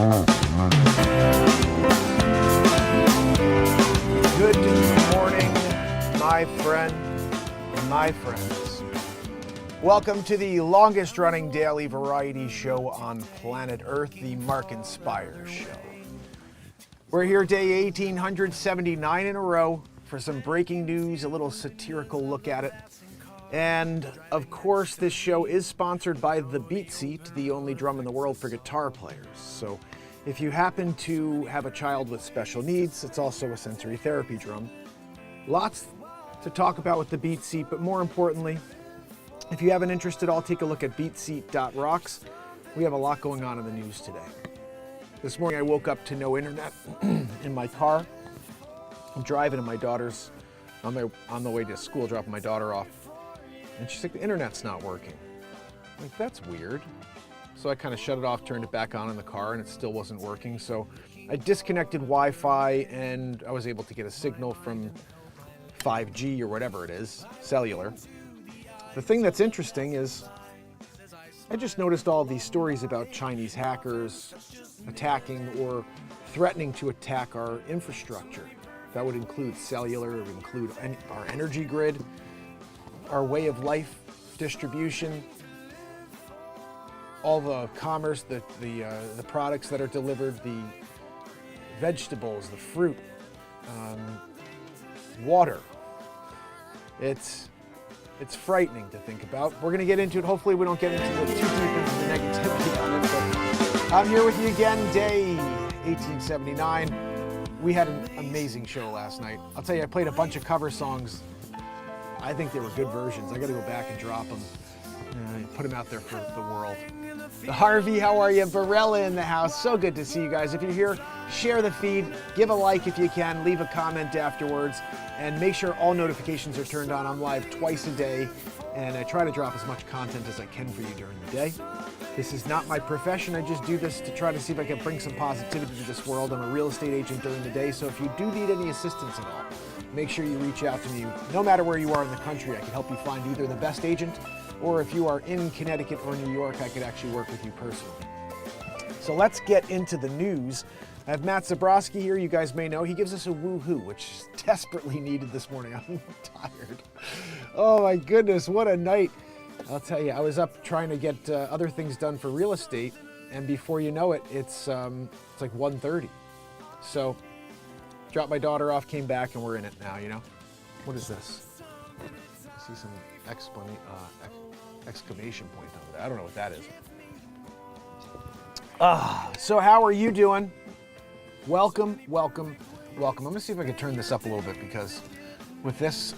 Good morning, my friend and my friends. Welcome to the longest running daily variety show on planet Earth, the Mark and Pires Show. We're here day 1879 in a row for some breaking news, a little satirical look at it. And of course, this show is sponsored by the BeatSeat, the only drum in the world for guitar players. So if you happen to have a child with special needs, it's also a sensory therapy drum. Lots to talk about with the BeatSeat, but more importantly, if you have an interest at all, take a look at BeatSeat.rocks. We have a lot going on in the news today. This morning I woke up to no internet in my car. I'm driving to my daughter's, on the way to school, dropping my daughter off. And she's like, the internet's not working. I'm like, that's weird. So I kind of shut it off, turned it back on in the car, and it still wasn't working. So I disconnected Wi-Fi, and I was able to get a signal from 5G or whatever it is, cellular. The thing that's interesting is I just noticed all these stories about Chinese hackers attacking or threatening to attack our infrastructure. That would include cellular, it would include our energy grid, our way of life, distribution, all the commerce, the products that are delivered, the vegetables, the fruit, water. It's frightening to think about. We're going to get into it. Hopefully we don't get too deep into the negativity on it, but I'm here with you again, day 1879. We had an amazing show last night. I'll tell you, I played a bunch of cover songs. I think they were good versions. I got to go back and drop them, put them out there for the world. Harvey, how are you? Barella in the house. So good to see you guys. If you're here, share the feed, give a like if you can, leave a comment afterwards, and make sure all notifications are turned on. I'm live twice a day, and I try to drop as much content as I can for you during the day. This is not my profession. I just do this to try to see if I can bring some positivity to this world. I'm a real estate agent during the day, so if you do need any assistance at all, make sure you reach out to me. No matter where you are in the country, I can help you find either the best agent, or if you are in Connecticut or New York, I could actually work with you personally. So let's get into the news. I have Matt Zabrowski here. You guys may know he gives us a woohoo, which is desperately needed this morning. I'm tired. Oh my goodness, what a night. I'll tell you, I was up trying to get other things done for real estate, and before you know it, it's like 1:30. So dropped my daughter off, came back, and we're in it now, you know? What is this? I see some exclamation point over there. I don't know what that is. So how are you doing? Welcome, welcome, welcome. I'm gonna see if I can turn this up a little bit, because with this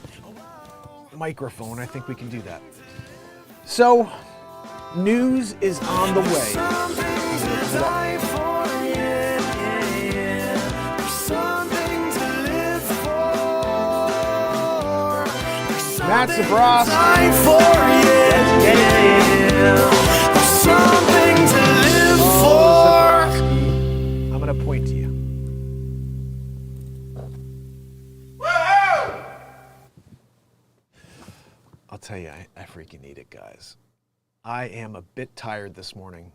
microphone, I think we can do that. So, news is on the way. Matt Zabrowski. I'm going to point to you. I'll tell you, I freaking need it, guys. I am a bit tired this morning.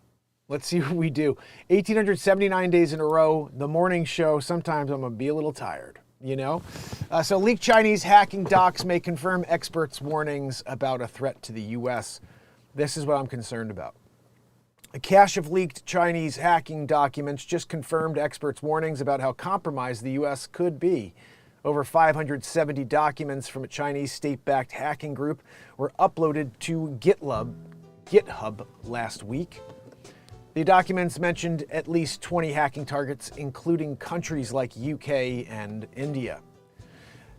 Let's see what we do. 1,879 days in a row, the morning show, sometimes I'm going to be a little tired. You know? So leaked Chinese hacking docs may confirm experts' warnings about a threat to the U.S. This is what I'm concerned about. A cache of leaked Chinese hacking documents just confirmed experts' warnings about how compromised the U.S. could be. Over 570 documents from a Chinese state-backed hacking group were uploaded to GitHub last week. The documents mentioned at least 20 hacking targets, including countries like UK and India.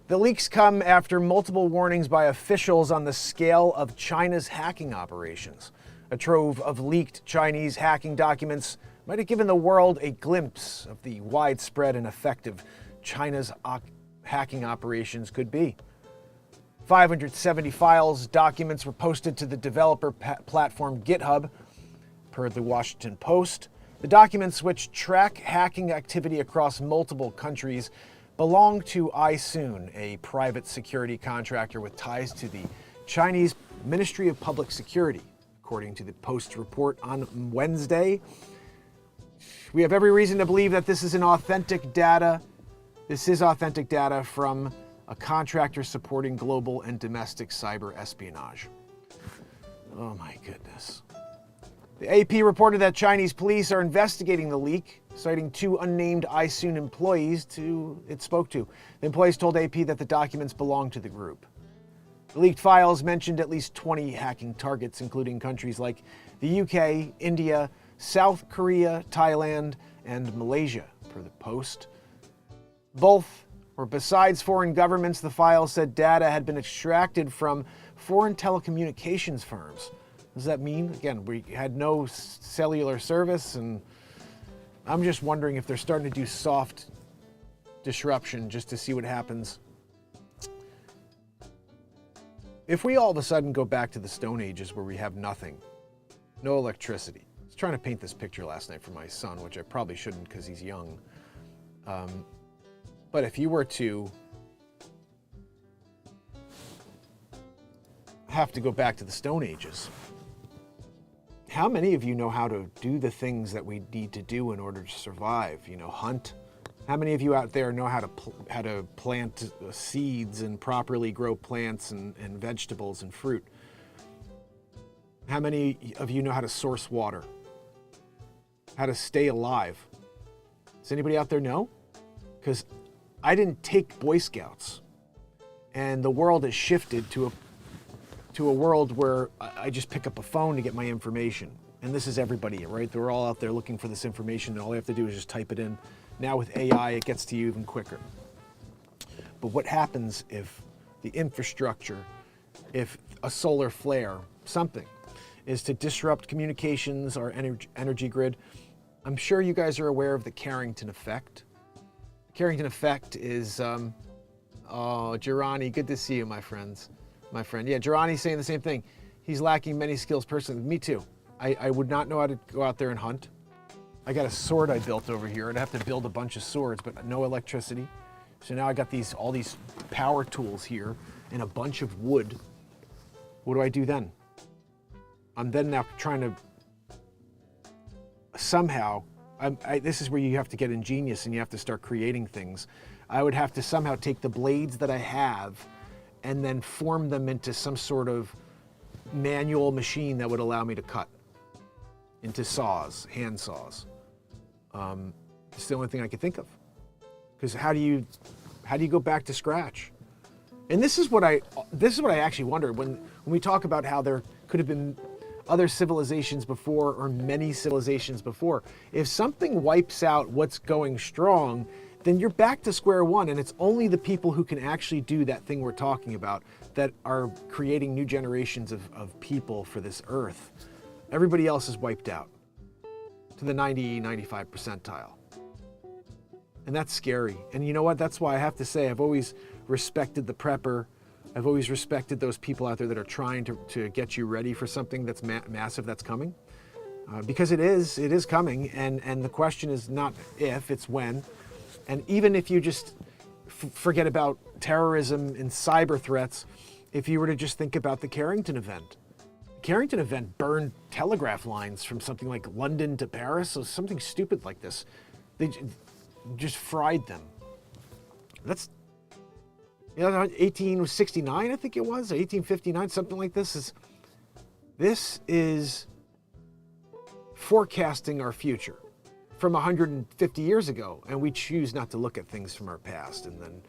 The leaks come after multiple warnings by officials on the scale of China's hacking operations. A trove of leaked Chinese hacking documents might have given the world a glimpse of the widespread and effective China's hacking operations could be. 570 documents were posted to the developer platform GitHub. Per the Washington Post, the documents, which track hacking activity across multiple countries, belong to iSoon, a private security contractor with ties to the Chinese Ministry of Public Security. According to the Post report on Wednesday, We have every reason to believe that this is authentic data from a contractor supporting global and domestic cyber espionage. Oh my goodness. The AP reported that Chinese police are investigating the leak, citing 2 unnamed iSoon employees it spoke to. The employees told AP that the documents belong to the group. The leaked files mentioned at least 20 hacking targets, including countries like the UK, India, South Korea, Thailand, and Malaysia, per the Post. Besides foreign governments, the file said data had been extracted from foreign telecommunications firms. What does that mean? Again, we had no cellular service, and I'm just wondering if they're starting to do soft disruption just to see what happens. If we all of a sudden go back to the Stone Ages where we have nothing, no electricity. I was trying to paint this picture last night for my son, which I probably shouldn't because he's young. But if you were to have to go back to the Stone Ages, how many of you know how to do the things that we need to do in order to survive? Hunt. How many of you out there know how to plant seeds and properly grow plants and vegetables and fruit? How many of you know how to source water? How to stay alive? Does anybody out there know? Because I didn't take Boy Scouts, and the world has shifted to a world where I just pick up a phone to get my information. And this is everybody, right? They're all out there looking for this information, and all they have to do is just type it in. Now with AI, it gets to you even quicker. But what happens if the infrastructure, if a solar flare, something, is to disrupt communications or energy grid? I'm sure you guys are aware of the Carrington effect. The Carrington effect is, Girani, good to see you, my friend. Yeah, Girani's saying the same thing. He's lacking many skills personally. Me too. I would not know how to go out there and hunt. I got a sword I built over here. I'd have to build a bunch of swords, but no electricity. So now I got all these power tools here and a bunch of wood. What do I do then? I'm then now trying to somehow, this is where you have to get ingenious and you have to start creating things. I would have to somehow take the blades that I have and then form them into some sort of manual machine that would allow me to cut into saws, hand saws. It's the only thing I could think of. Because how do you go back to scratch? And this is what I actually wonder when we talk about how there could have been other civilizations before or many civilizations before. If something wipes out what's going strong, then you're back to square one, and it's only the people who can actually do that thing we're talking about that are creating new generations of people for this earth. Everybody else is wiped out to the 95 percentile. And that's scary. And you know what? That's why I have to say I've always respected the prepper. I've always respected those people out there that are trying to get you ready for something that's massive that's coming. Because it is coming. And the question is not if, it's when. And even if you just forget about terrorism and cyber threats, if you were to just think about the Carrington event. The Carrington event burned telegraph lines from something like London to Paris, so something stupid like this. They just fried them. That's 1869, I think it was, 1859, something like this. This is forecasting our future from 150 years ago, and we choose not to look at things from our past and then,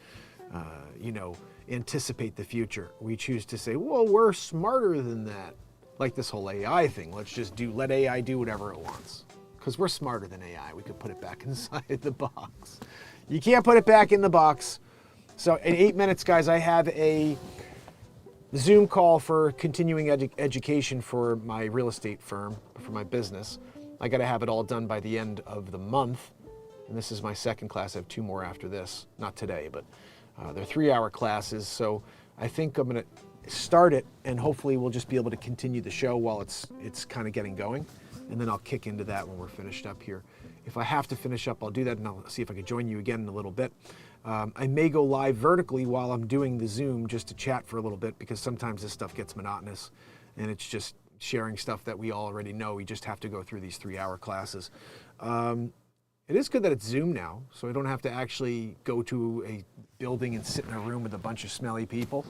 anticipate the future. We choose to say, well, we're smarter than that. Like this whole AI thing. Let's just let AI do whatever it wants. Because we're smarter than AI. We could put it back inside the box. You can't put it back in the box. So in 8 minutes, guys, I have a Zoom call for continuing education for my real estate firm, for my business. I got to have it all done by the end of the month. And this is my second class. I have 2 more after this. Not today, but they're 3-hour classes. So I think I'm going to start it, and hopefully we'll just be able to continue the show while it's kind of getting going. And then I'll kick into that when we're finished up here. If I have to finish up, I'll do that, and I'll see if I can join you again in a little bit. I may go live vertically while I'm doing the Zoom just to chat for a little bit, because sometimes this stuff gets monotonous, and it's just sharing stuff that we all already know. We just have to go through these 3-hour classes. It is good that it's Zoom now, so I don't have to actually go to a building and sit in a room with a bunch of smelly people.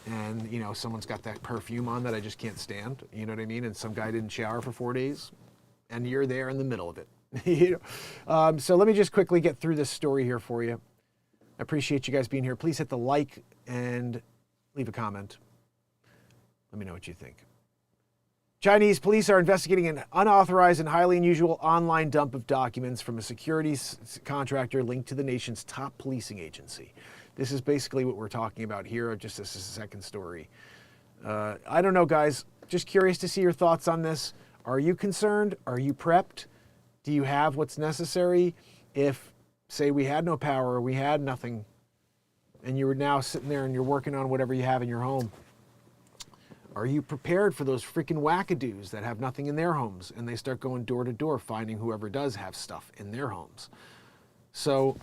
And, you know, someone's got that perfume on that I just can't stand, you know what I mean? And some guy didn't shower for 4 days, and you're there in the middle of it. You know? So let me just quickly get through this story here for you. I appreciate you guys being here. Please hit the like and leave a comment. Let me know what you think. Chinese police are investigating an unauthorized and highly unusual online dump of documents from a securities contractor linked to the nation's top policing agency. This is basically what we're talking about here, just as a second story. I don't know, guys. Just curious to see your thoughts on this. Are you concerned? Are you prepped? Do you have what's necessary? If, say, we had no power or we had nothing, and you were now sitting there and you're working on whatever you have in your home, are you prepared for those freaking wackadoos that have nothing in their homes and they start going door to door finding whoever does have stuff in their homes? So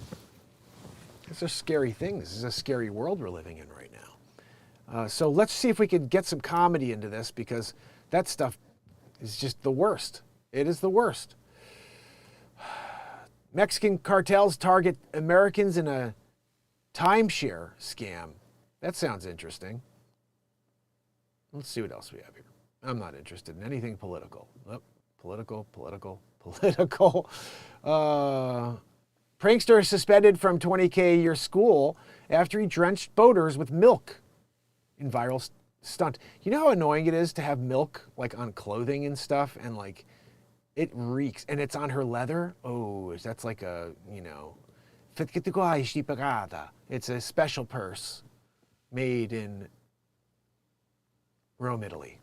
it's a scary thing. This is a scary world we're living in right now. So let's see if we can get some comedy into this, because that stuff is just the worst. It is the worst. Mexican cartels target Americans in a timeshare scam. That sounds interesting. Let's see what else we have here. I'm not interested in anything political. Oh, political. Prankster is suspended from 20K a year school after he drenched boaters with milk in viral stunt. You know how annoying it is to have milk like on clothing and stuff, and like it reeks, and it's on her leather? Oh, that's like a, you know, it's a special purse made in Rome, Italy.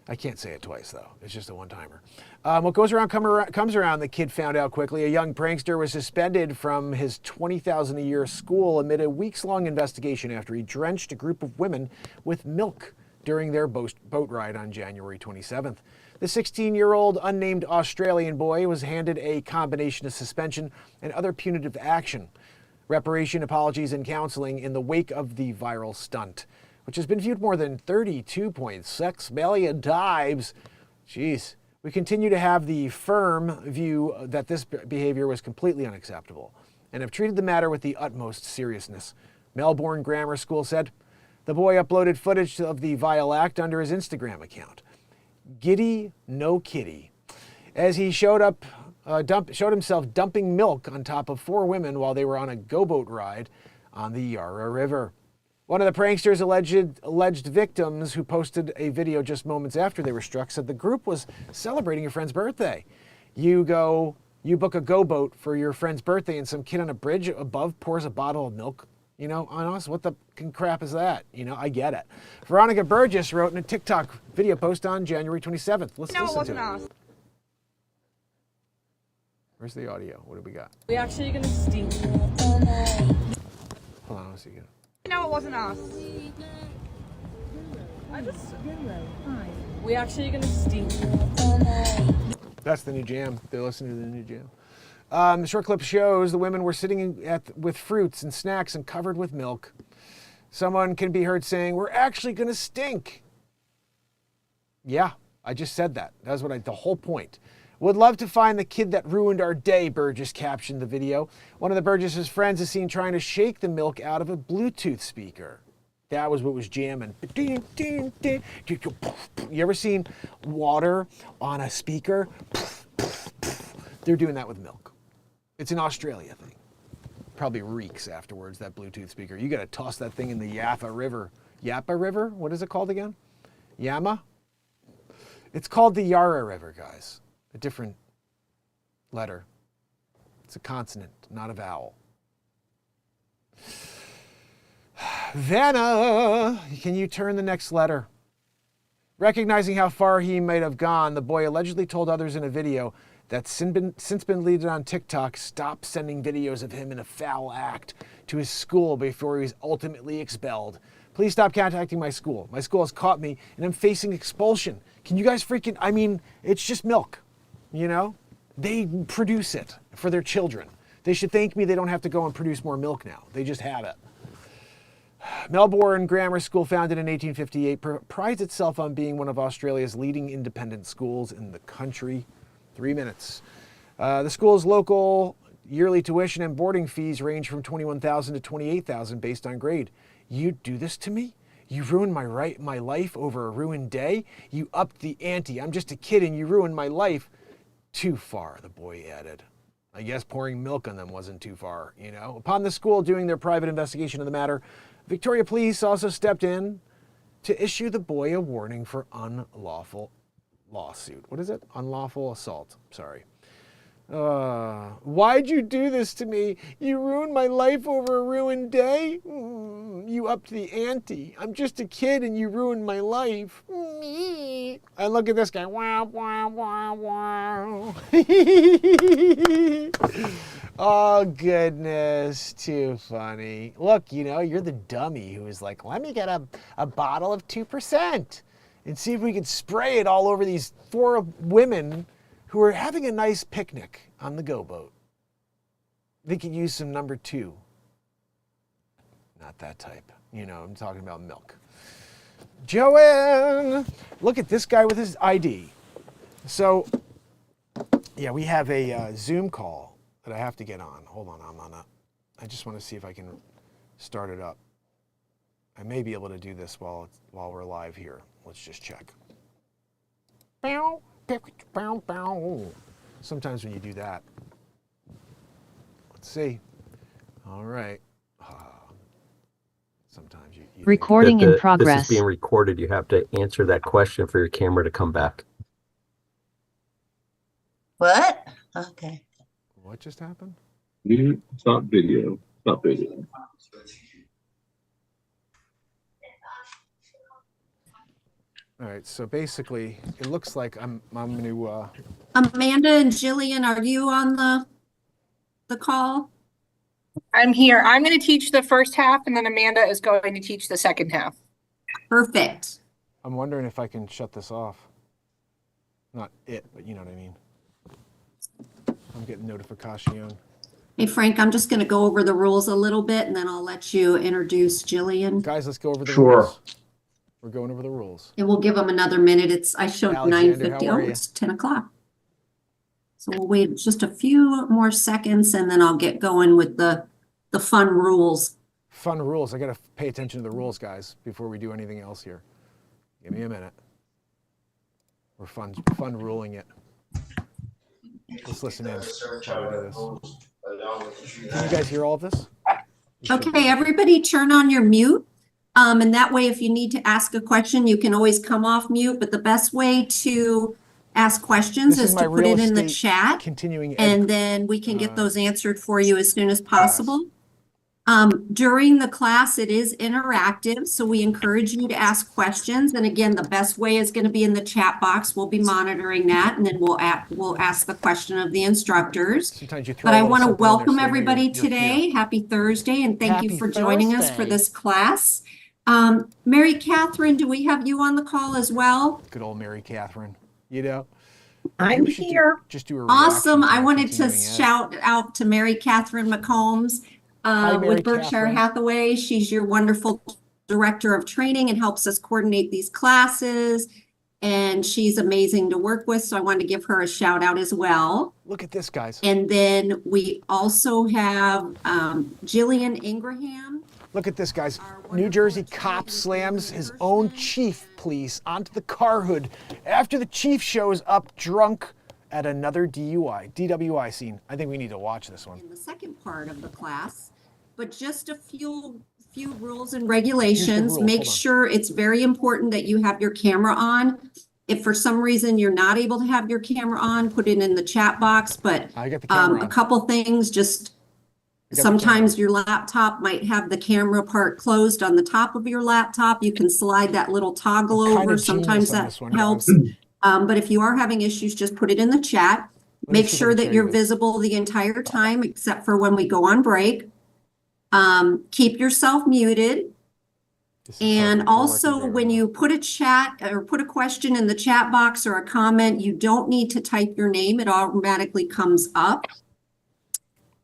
I can't say it twice, though. It's just a one-timer. What goes around comes around, the kid found out quickly. A young prankster was suspended from his $20,000 a year school amid a weeks-long investigation after he drenched a group of women with milk during their boat ride on January 27th. The 16-year-old unnamed Australian boy was handed a combination of suspension and other punitive action, reparation, apologies, and counseling in the wake of the viral stunt, which has been viewed more than 32.6 million times. Jeez. We continue to have the firm view that this behavior was completely unacceptable and have treated the matter with the utmost seriousness. Melbourne Grammar School said the boy uploaded footage of the vile act under his Instagram account. Giddy, no kitty, as he showed himself dumping milk on top of 4 women while they were on a go-boat ride on the Yarra River. One of the prankster's alleged victims, who posted a video just moments after they were struck, said the group was celebrating a friend's birthday. You book a go-boat for your friend's birthday, and some kid on a bridge above pours a bottle of milk, you know, on us? What the crap is that? You know, I get it. Veronica Burgess wrote in a TikTok video post on January 27th. Let's listen to it. Us. Where's the audio? What do we got? We actually gonna stink. Hold on, let's see again. No, it wasn't us. We actually gonna stink. That's the new jam. They're listening to the new jam. The short clip shows the women were sitting with fruits and snacks and covered with milk. Someone can be heard saying, "We're actually gonna stink." Yeah, I just said that. That was the whole point. Would love to find the kid that ruined our day, Burgess captioned the video. One of the Burgess's friends is seen trying to shake the milk out of a Bluetooth speaker. That was what was jamming. You ever seen water on a speaker? They're doing that with milk. It's an Australia thing. Probably reeks afterwards, that Bluetooth speaker. You got to toss that thing in the Yapa River. Yapa River? What is it called again? Yama? It's called the Yarra River, guys. A different letter. It's a consonant, not a vowel. Vanna, can you turn the next letter? Recognizing how far he might have gone, the boy allegedly told others in a video that's since been deleted on TikTok, stop sending videos of him in a foul act to his school before he was ultimately expelled. Please stop contacting my school. My school has caught me and I'm facing expulsion. Can you guys it's just milk, you know? They produce it for their children. They should thank me they don't have to go and produce more milk now. They just have it. Melbourne Grammar School, founded in 1858, prides itself on being one of Australia's leading independent schools in the country. 3 minutes. The school's local yearly tuition and boarding fees range from $21,000 to $28,000 based on grade. You do this to me? You ruined my life over a ruined day? You upped the ante. I'm just a kid and you ruined my life. Too far, the boy added. I guess pouring milk on them wasn't too far, you know. Upon the school doing their private investigation of the matter, Victoria Police also stepped in to issue the boy a warning for unlawful lawsuit. What is it? Unlawful assault. Sorry. Why'd you do this to me? You ruined my life over a ruined day? You upped the ante. I'm just a kid and you ruined my life. And look at this guy. Wow, wow, wow, wow. Oh, goodness. Too funny. Look, you know, you're the dummy who was like, let me get a bottle of 2% and see if we can spray it all over these 4 women who are having a nice picnic on the Go Boat. They could use some number 2. Not that type. You know, I'm talking about milk. Joanne! Look at this guy with his ID. So, yeah, we have a Zoom call that I have to get on. Hold on, I'm on a... I just want to see if I can start it up. I may be able to do this while we're live here. Let's just check. Sometimes when you do that. Let's see. All right. Sometimes you Recording in progress. This is being recorded. You have to answer that question for your camera to come back. What? Okay. What just happened? Stop video. Stop video. All right, so basically, it looks like I'm going to... Amanda and Jillian, are you on the call? I'm here. I'm going to teach the first half, and then Amanda is going to teach the second half. Perfect. I'm wondering if I can shut this off. Not it, but you know what I mean. I'm getting notification. Hey, Frank, I'm just going to go over the rules a little bit, and then I'll let you introduce Jillian. Guys, let's go over the Sure. rules. We're going over the rules. And we'll give them another minute. I showed Alexander, 9:50. how are Oh, you? it's 10 o'clock. So we'll wait just a few more seconds, and then I'll get going with the fun rules. Fun rules. I got to pay attention to the rules, guys, before we do anything else here. Give me a minute. We're fun ruling it. Let's listen in while we do this. Can you guys hear all of this? Okay, everybody turn on your mute. And that way, if you need to ask a question, you can always come off mute. But the best way to ask questions This is is my to put real it in the estate chat, continuing ed. and then we can get those answered for you as soon as possible. During the class, it is interactive, so we encourage you to ask questions. And again, the best way is going to be in the chat box. We'll be monitoring that, and then we'll ask the question of the instructors. Sometimes you throw But a I little want to something in there welcome so they know everybody you're today. here. Happy Thursday, and thank you Happy for joining us for Thursday. this class. Mary Catherine, do we have you on the call as well? Good old Mary Catherine. You know? I'm We should here. just do a Awesome. reaction I to wanted to continuing ed. shout out to Mary Catherine McCombs Hi, Mary with Berkshire Catherine. Hathaway. She's your wonderful director of training and helps us coordinate these classes. And she's amazing to work with. So I wanted to give her a shout out as well. Look at this, guys. And then we also have Jillian Ingraham. Look at this, guys. Our New wonderful Jersey training cop slams his own person. chief police onto the car hood after the chief shows up drunk at another DWI scene. I think we need to watch this one. In the second part of the class, but just a few rules and regulations. rules, Make hold on. sure it's very important that you have your camera on. If for some reason you're not able to have your camera on, put it in the chat box. But I got the camera a on. couple things, just I got the sometimes your laptop might have the camera part closed on the top of your laptop. You can slide that little toggle I'm kinda over. Sometimes genius on that this one, guys. helps. But if you are having issues, just put it in the chat. Let me Make see if I sure can that show you're you this. visible the entire time, except for when we go on break. Keep yourself muted. This is And perfect. We're also, working when very you put a chat or put a question in the chat box or a comment, you don't need to type your name. It automatically comes up.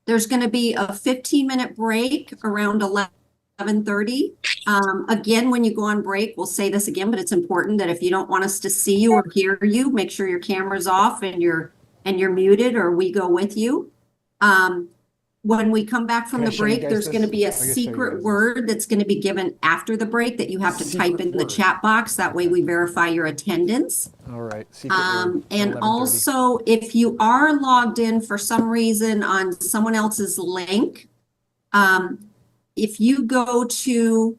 There's going to be a 15-minute break around 11:30. Again, when you go on break, we'll say this again, but it's important that if you don't want us to see you or hear you, make sure your camera's off and your and you're muted or we go with you. When we come back from Can I the show you break, guys there's this? going to be I a gotta show you secret guys word that's going to be given after the break that you have to type Secret in the word. chat box. That way we verify your attendance. All right. Secret word. And 11:30. also, if you are logged in for some reason on someone else's link, if you go to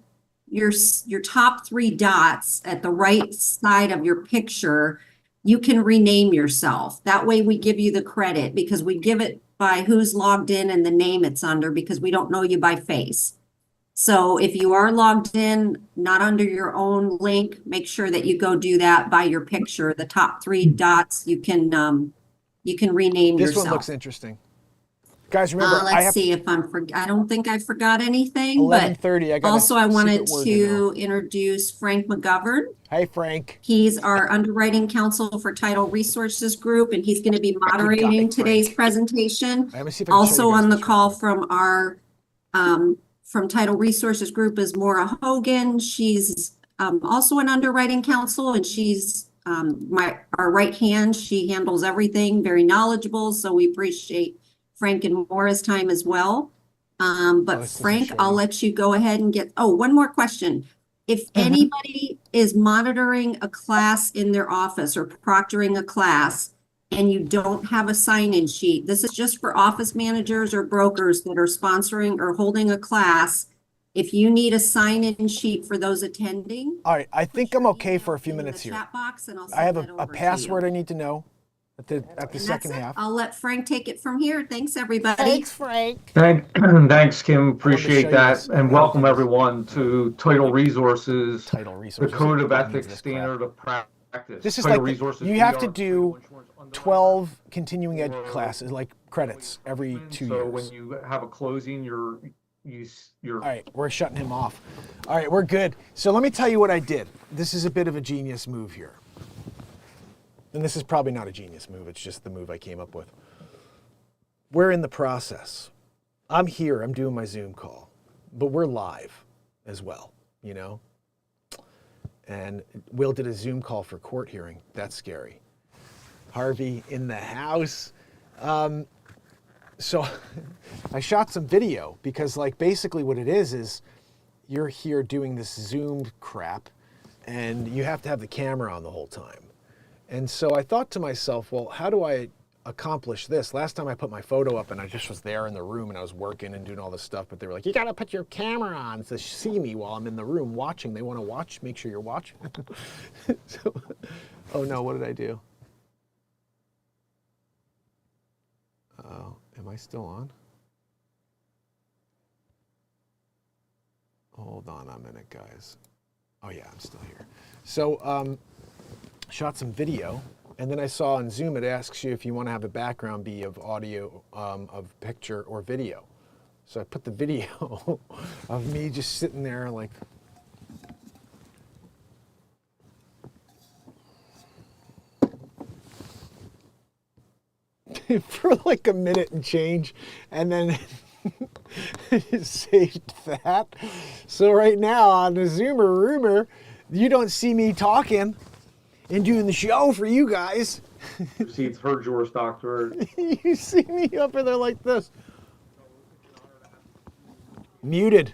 your top 3 dots at the right side of your picture, you can rename yourself. That way we give you the credit because we give it by who's logged in and the name it's under because we don't know you by face. So if you are logged in, not under your own link, make sure that you go do that by your picture. The top 3 dots, you can rename This yourself. one looks interesting. Guys, remember, I Let's have see if I don't think I forgot anything, but 11:30. I got also I a wanted secret word to know. to introduce Frank McGovern. Hey, Frank. He's our underwriting counsel for Title Resources Group, and he's going to be moderating Frank. today's presentation. Let me see if I can show Also you guys on the this real call quick. from our from Title Resources Group is Maura Hogan. She's also an underwriting counsel, and she's our right hand. She handles everything, very knowledgeable. So we appreciate Frank and Maura's time as well. But this doesn't Frank, show I'll you. let you go ahead and get. Oh, one more question. If anybody is monitoring a class in their office or proctoring a class and you don't have a sign-in sheet, this is just for office managers or brokers that are sponsoring or holding a class. If you need a sign-in sheet for those attending. All right. I think put I'm your okay for a email few in the minutes here. chat box and I'll I have send that a over to you. password I need to know at the And that's second it. half. I'll let Frank take it from here. Thanks, everybody. Thanks, Frank. Thanks, Kim. show Appreciate you that. this. And How welcome to do this. everyone to Title Resources, Title the resources. Code of What means Ethics this crap? Standard of Practice. This is Title like Resources, you we have are to a do title insurance underwriter. 12 continuing ed classes, like credits every 2 So years. when you have a closing, you're All right, we're shutting him off. All right, we're good. So let me tell you what I did. This is a bit of a genius move here. And this is probably not a genius move. It's just the move I came up with. We're in the process. I'm here. I'm doing my Zoom call. But we're live as well, you know? And Will did a Zoom call for court hearing. That's scary. Harvey in the house. So I shot some video because like basically what it is you're here doing this Zoom crap and you have to have the camera on the whole time. And so I thought to myself, well, how do I accomplish this? Last time I put my photo up and I just was there in the room and I was working and doing all this stuff, but they were like, you got to put your camera on to see me while I'm in the room watching. They want to watch, make sure you're watching. So, oh no, what did I do? Oh, am I still on? Hold on a minute, guys. Oh yeah, I'm still here. So, shot some video, and then I saw on Zoom it asks you if you want to have a background be of audio, of picture or video. So I put the video of me just sitting there like. For like a minute and change, and then saved that. So right now on the Zoomer Rumor, you don't see me talking and doing the show for you guys. received her Juris Doctorate. You see me up there like this. Muted.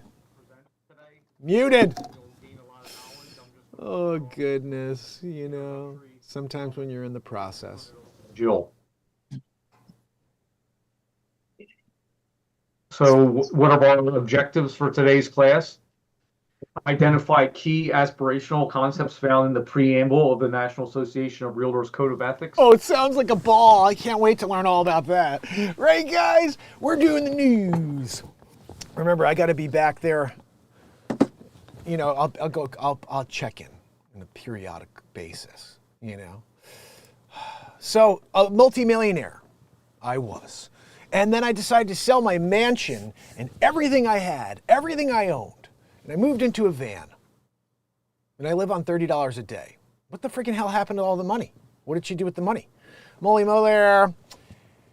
Muted. Oh goodness, you know, sometimes when you're in the process. Jill. So what are our objectives for today's class? Identify key aspirational concepts found in the preamble of the National Association of Realtors Code of Ethics. Oh, it sounds like a ball. I can't wait to learn all about that. Right, guys? We're doing the news. Remember, I got to be back there. You know, I'll check in on a periodic basis, you know. So, a multimillionaire I was. And then I decided to sell my mansion and everything I had, everything I owned. And I moved into a van. And I live on $30 a day. What the freaking hell happened to all the money? What did she do with the money? Molly Moller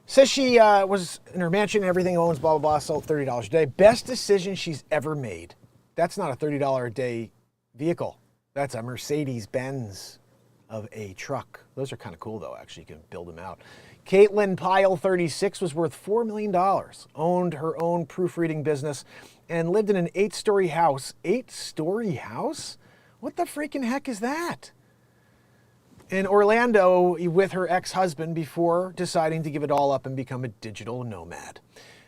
says she was in her mansion and everything owns, blah, blah, blah, sold $30 a day. Best decision she's ever made. That's not a $30 a day vehicle. That's a Mercedes-Benz. of a truck. Those are kind of cool, though, actually. You can build them out. Caitlin Pyle, 36, was worth $4 million, owned her own proofreading business, and lived in an 8-story house. 8-story house? What the freaking heck is that? In Orlando with her ex-husband before deciding to give it all up and become a digital nomad.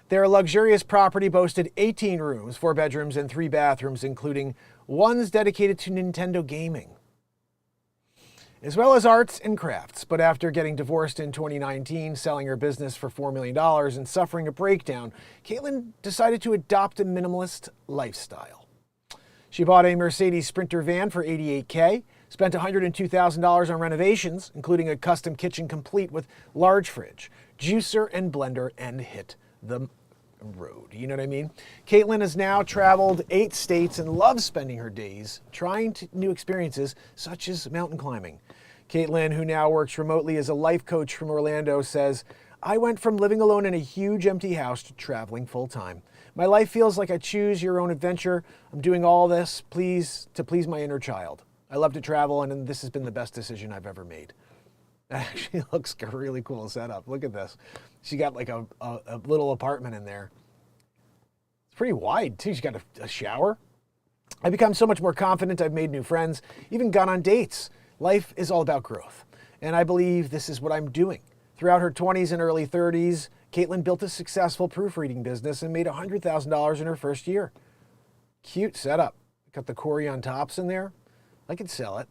Their luxurious property boasted 18 rooms, 4 bedrooms, and 3 bathrooms, including ones dedicated to Nintendo gaming, as well as arts and crafts. But after getting divorced in 2019, selling her business for $4 million, and suffering a breakdown, Caitlin decided to adopt a minimalist lifestyle. She bought a Mercedes Sprinter van for $88K, spent $102,000 on renovations, including a custom kitchen complete with large fridge, juicer, and blender, and hit the road. You know what I mean? Caitlin has now traveled 8 states and loves spending her days trying new experiences such as mountain climbing. Caitlin, who now works remotely as a life coach from Orlando, says, "I went from living alone in a huge empty house to traveling full time. My life feels like a choose your own adventure. I'm doing all this to please my inner child. I love to travel, and this has been the best decision I've ever made." That actually looks like a really cool setup. Look at this. She got like a little apartment in there. It's pretty wide too. She's got a shower. "I've become so much more confident. I've made new friends, even gone on dates. Life is all about growth, and I believe this is what I'm doing." Throughout her 20s and early 30s, Caitlin built a successful proofreading business and made $100,000 in her first year. Cute setup. Got the Corian tops in there. I could sell it.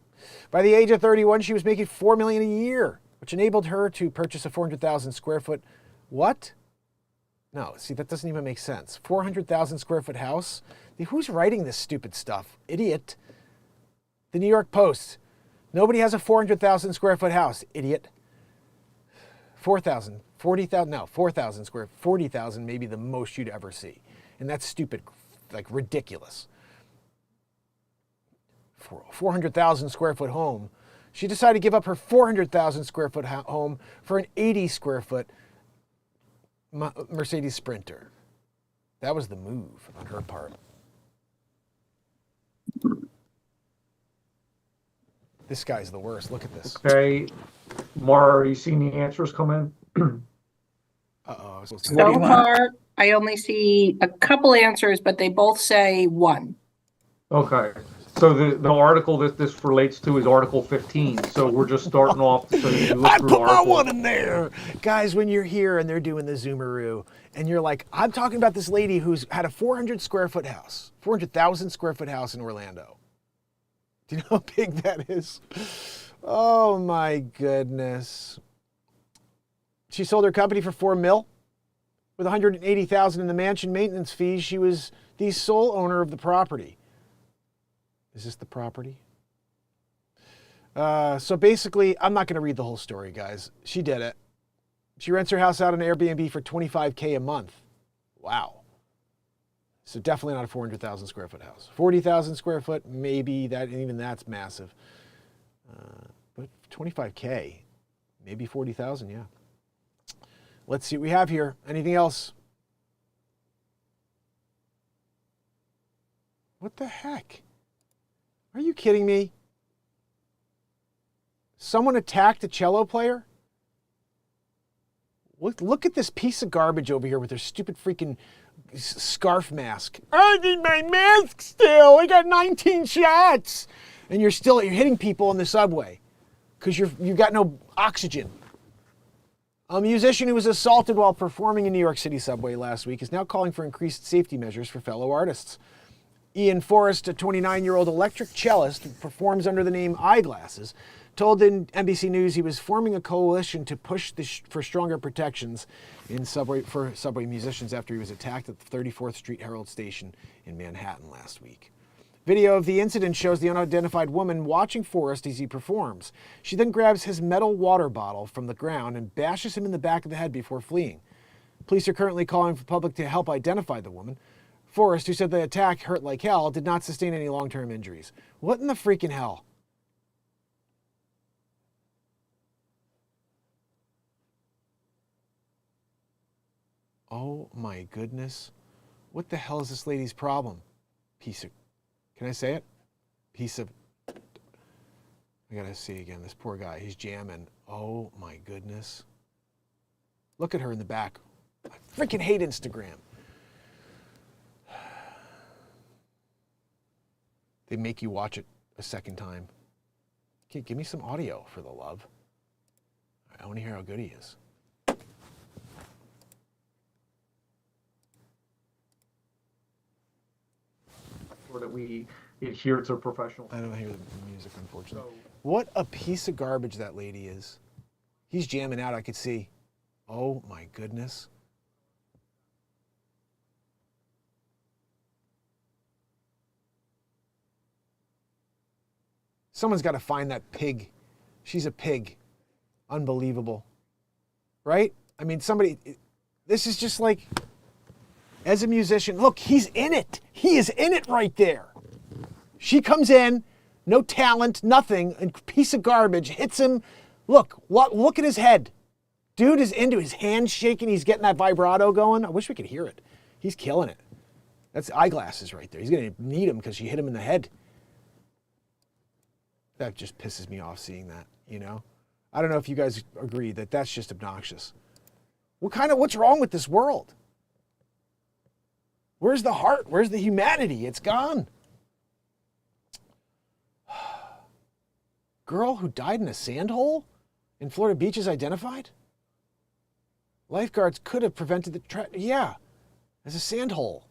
By the age of 31, she was making $4 million a year, which enabled her to purchase a 400,000 square foot. What? No, see, that doesn't even make sense. 400,000 square foot house? Who's writing this stupid stuff? Idiot. The New York Post. Nobody has a 400,000 square foot house. Idiot. 4,000, 40,000, no, 4,000 square, 40,000 maybe the most you'd ever see. And that's stupid, like ridiculous. 400,000 square foot home. She decided to give up her 400,000 square foot home for an 80 square foot Mercedes Sprinter. That was the move on her part. This guy's the worst. Look at this. Okay, Mara, are you seeing the answers come in? Uh-oh. So far, I only see a couple answers, but they both say 1. Okay, so the article that this relates to is Article 15. So we're just starting off. So you look I through put my article. one in there. Guys, when you're here and they're doing the Zoomaroo, and you're like, I'm talking about this lady who's had a 400 square foot house, 400,000 square foot house in Orlando. Do you know how big that is? Oh my goodness. She sold her company for $4 million. With $180,000 in the mansion maintenance fees, she was the sole owner of the property. Is this the property? So basically, I'm not going to read the whole story, guys. She did it. She rents her house out on Airbnb for $25K a month. Wow. So definitely not a 400,000 square foot house. 40,000 square foot, maybe that, and even that's massive. But 25K, maybe 40,000, yeah. Let's see what we have here. Anything else? What the heck? Are you kidding me? Someone attacked a cello player? Look at this piece of garbage over here with their stupid freaking scarf mask. I need my mask still. I got 19 shots. And you're hitting people on the subway because you've got no oxygen. A musician who was assaulted while performing in New York City subway last week is now calling for increased safety measures for fellow artists. Ian Forrest, a 29-year-old electric cellist who performs under the name Eyeglasses, told NBC News he was forming a coalition to push for stronger protections for subway musicians after he was attacked at the 34th Street Herald Station in Manhattan last week. Video of the incident shows the unidentified woman watching Forrest as he performs. She then grabs his metal water bottle from the ground and bashes him in the back of the head before fleeing. Police are currently calling for the public to help identify the woman. Forrest, who said the attack hurt like hell, did not sustain any long-term injuries. What in the freaking hell? Oh my goodness. What the hell is this lady's problem? Can I say it? Piece of... I gotta see again. This poor guy, he's jamming. Oh my goodness. Look at her in the back. I freaking hate Instagram. They make you watch it a second time. Okay, give me some audio for the love. I want to hear how good he is. Or that we adhere to professional. I don't hear the music, unfortunately. What a piece of garbage that lady is. He's jamming out, I could see. Oh my goodness. Someone's got to find that pig. She's a pig. Unbelievable. Right? I mean, this is just like, as a musician, look, he's in it. He is in it right there. She comes in, no talent, nothing, a piece of garbage, hits him. Look at his head. Dude is into his hands shaking. He's getting that vibrato going. I wish we could hear it. He's killing it. That's eyeglasses right there. He's going to need them because she hit him in the head. That just pisses me off seeing that, you know? I don't know if you guys agree that that's just obnoxious. What's wrong with this world? Where's the heart? Where's the humanity? It's gone. Girl who died in a sand hole in Florida Beach is identified? Lifeguards could have prevented the yeah, there's a sand hole.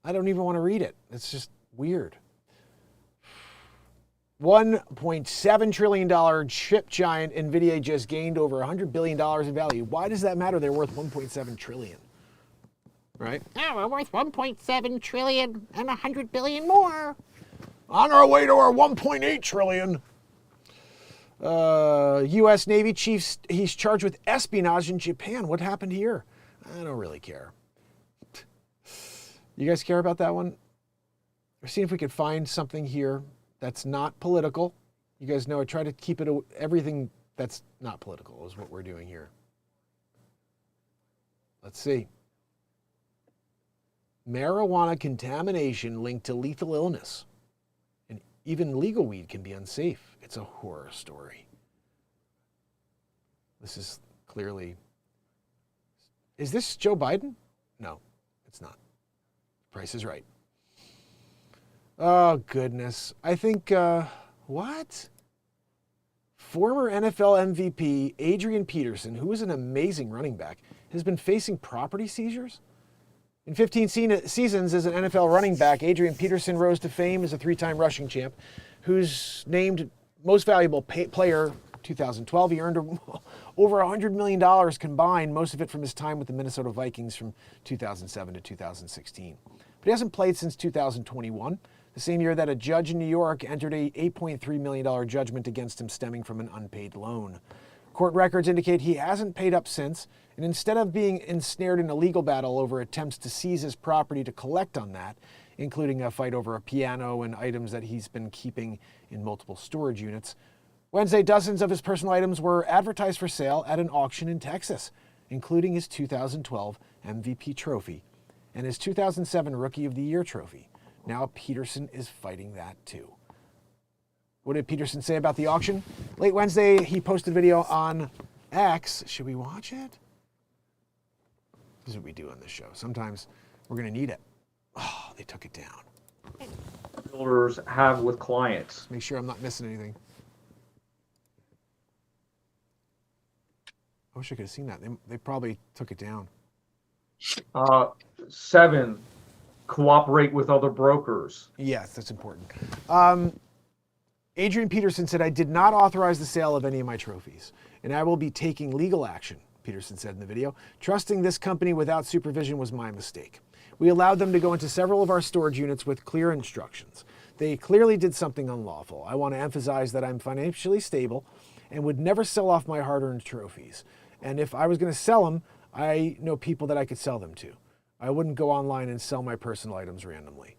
I don't even want to read it. It's just weird. $1.7 trillion chip giant NVIDIA just gained over $100 billion in value. Why does that matter? They're worth $1.7 trillion. Right? Now we're worth 1.7 trillion and 100 billion more. On our way to our 1.8 trillion. U.S. Navy chief, he's charged with espionage in Japan. What happened here? I don't really care. You guys care about that one? We're seeing if we could find something here that's not political. You guys know I try to keep it, everything that's not political is what we're doing here. Let's see. Marijuana contamination linked to lethal illness. And even legal weed can be unsafe. It's a horror story. This is clearly... Is this Joe Biden? No, it's not. Price is Right. Oh, goodness. I think, what? Former NFL MVP Adrian Peterson, who is an amazing running back, has been facing property seizures? In 15 seasons as an NFL running back, Adrian Peterson rose to fame as a three-time rushing champ, who's named Most Valuable Player 2012. He earned over $100 million combined, most of it from his time with the Minnesota Vikings from 2007 to 2016. But he hasn't played since 2021, the same year that a judge in New York entered a $8.3 million judgment against him stemming from an unpaid loan. Court records indicate he hasn't paid up since, and instead of being ensnared in a legal battle over attempts to seize his property to collect on that, including a fight over a piano and items that he's been keeping in multiple storage units, Wednesday, dozens of his personal items were advertised for sale at an auction in Texas, including his 2012 MVP trophy and his 2007 Rookie of the Year trophy. Now Peterson is fighting that too. What did Peterson say about the auction? Late Wednesday, he posted a video on X. Should we watch it? This is what we do on this show. Sometimes we're going to need it. Oh, they took it down. Builders have with clients. Make sure I'm not missing anything. I wish I could have seen that. They probably took it down. 7, cooperate with other brokers. Yes, that's important. Adrian Peterson said, I did not authorize the sale of any of my trophies, and I will be taking legal action, Peterson said in the video. Trusting this company without supervision was my mistake. We allowed them to go into several of our storage units with clear instructions. They clearly did something unlawful. I want to emphasize that I'm financially stable and would never sell off my hard-earned trophies. And if I was going to sell them, I know people that I could sell them to. I wouldn't go online and sell my personal items randomly.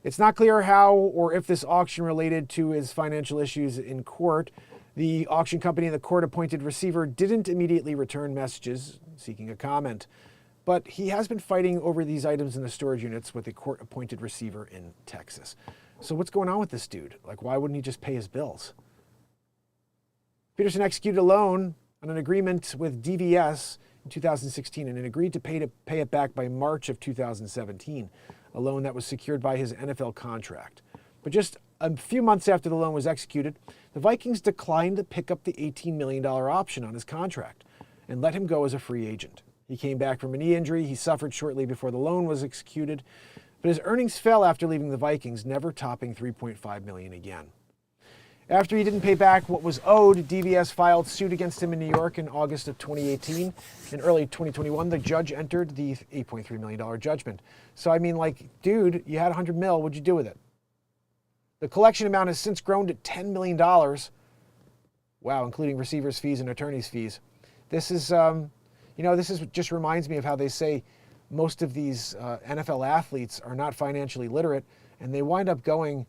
It's not clear how or if this auction related to his financial issues in court. The auction company and the court-appointed receiver didn't immediately return messages seeking a comment, but he has been fighting over these items in the storage units with a court-appointed receiver in Texas. So what's going on with this dude? Like, why wouldn't he just pay his bills? Peterson executed a loan on an agreement with DVS in 2016 and agreed to pay it back by March of 2017, a loan that was secured by his NFL contract. But just a few months after the loan was executed, the Vikings declined to pick up the $18 million option on his contract and let him go as a free agent. He came back from a knee injury he suffered shortly before the loan was executed, but his earnings fell after leaving the Vikings, never topping $3.5 million again. After he didn't pay back what was owed, DVS filed suit against him in New York in August of 2018. In early 2021, the judge entered the $8.3 million judgment. So, I mean, like, dude, you had $100 million, what'd you do with it? The collection amount has since grown to $10 million. Wow, including receivers' fees and attorneys' fees. This is, just reminds me of how they say most of these NFL athletes are not financially literate, and they wind up going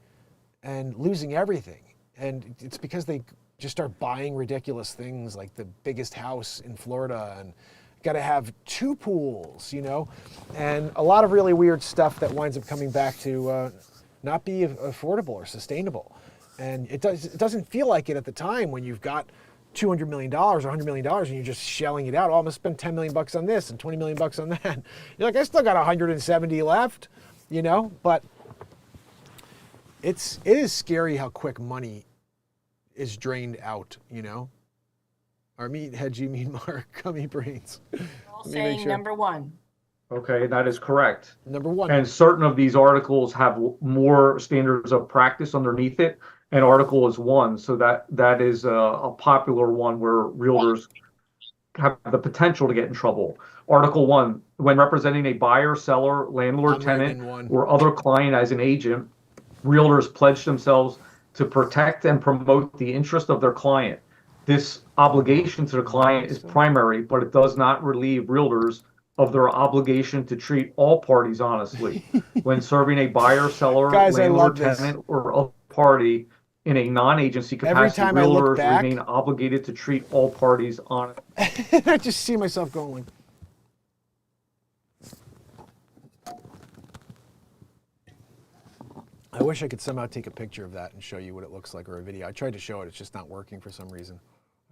and losing everything. And it's because they just start buying ridiculous things like the biggest house in Florida and got to have 2 pools, and a lot of really weird stuff that winds up coming back to not be affordable or sustainable. And it doesn't feel like it at the time when you've got $200 million or $100 million and you're just shelling it out. Oh, I'm gonna spend $10 million on this and $20 million on that. You're like, I still got 170 left, but it is scary how quick money is drained out, Our meathead, you mean Mark, gummy brains. All saying number 1. Okay, that is correct. Number 1. And certain of these articles have more standards of practice underneath it, and article is 1. So that is a popular one where realtors have the potential to get in trouble. Article 1, when representing a buyer, seller, landlord, tenant, or other client as an agent, realtors pledge themselves to protect and promote the interest of their client. This obligation to the client is primary, but it does not relieve realtors of their obligation to treat all parties honestly. When serving a buyer, seller, landlord, tenant, or other party in a non-agency capacity, realtors remain obligated to treat all parties honestly. I just see myself going like, I wish I could somehow take a picture of that and show you what it looks like, or a video. I tried to show it, it's just not working for some reason.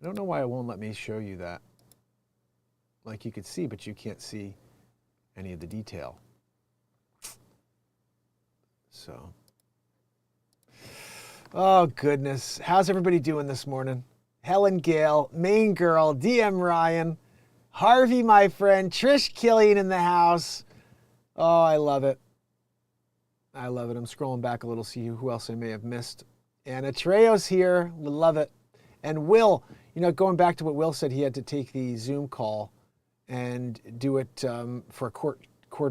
I don't know why it won't let me show you that. Like you could see, but you can't see any of the detail. So, oh goodness. How's everybody doing this morning? Helen Gale, Main Girl, DM Ryan, Harvey, my friend, Trish Killian in the house. Oh, I love it. I love it. I'm scrolling back a little, see who else I may have missed. Anna Trejo's here. Love it. And Will, going back to what Will said, he had to take the Zoom call and do it for a court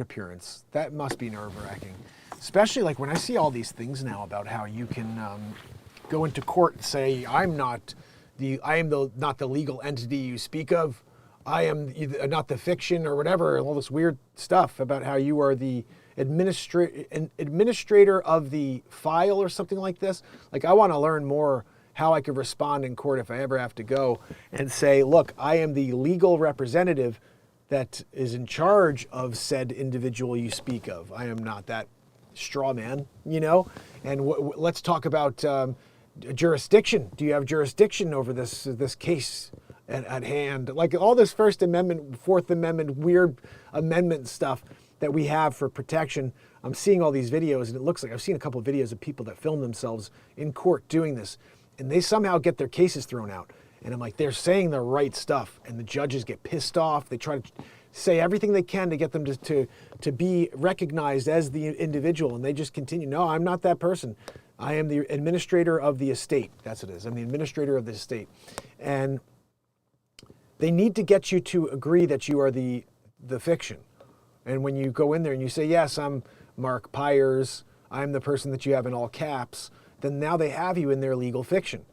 appearance. That must be nerve-wracking. Especially like when I see all these things now about how you can go into court and say, I am not the legal entity you speak of. I am not the fiction or whatever, all this weird stuff about how you are the administrator of the file or something like this. Like, I want to learn more how I could respond in court if I ever have to go and say, look, I am the legal representative that is in charge of said individual you speak of. I am not that straw man, and let's talk about jurisdiction. Do you have jurisdiction over this case at hand? Like all this First Amendment, Fourth Amendment, weird amendment stuff that we have for protection. I'm seeing all these videos, and it looks like I've seen a couple of videos of people that film themselves in court doing this, and they somehow get their cases thrown out. And I'm like, they're saying the right stuff, and the judges get pissed off. They try to say everything they can to get them to be recognized as the individual, and they just continue. No, I'm not that person. I am the administrator of the estate. That's what it is. I'm the administrator of the estate. And they need to get you to agree that you are the fiction. And when you go in there and you say, yes, I'm Mark Pires, I'm the person that you have in all caps, then now they have you in their legal fiction.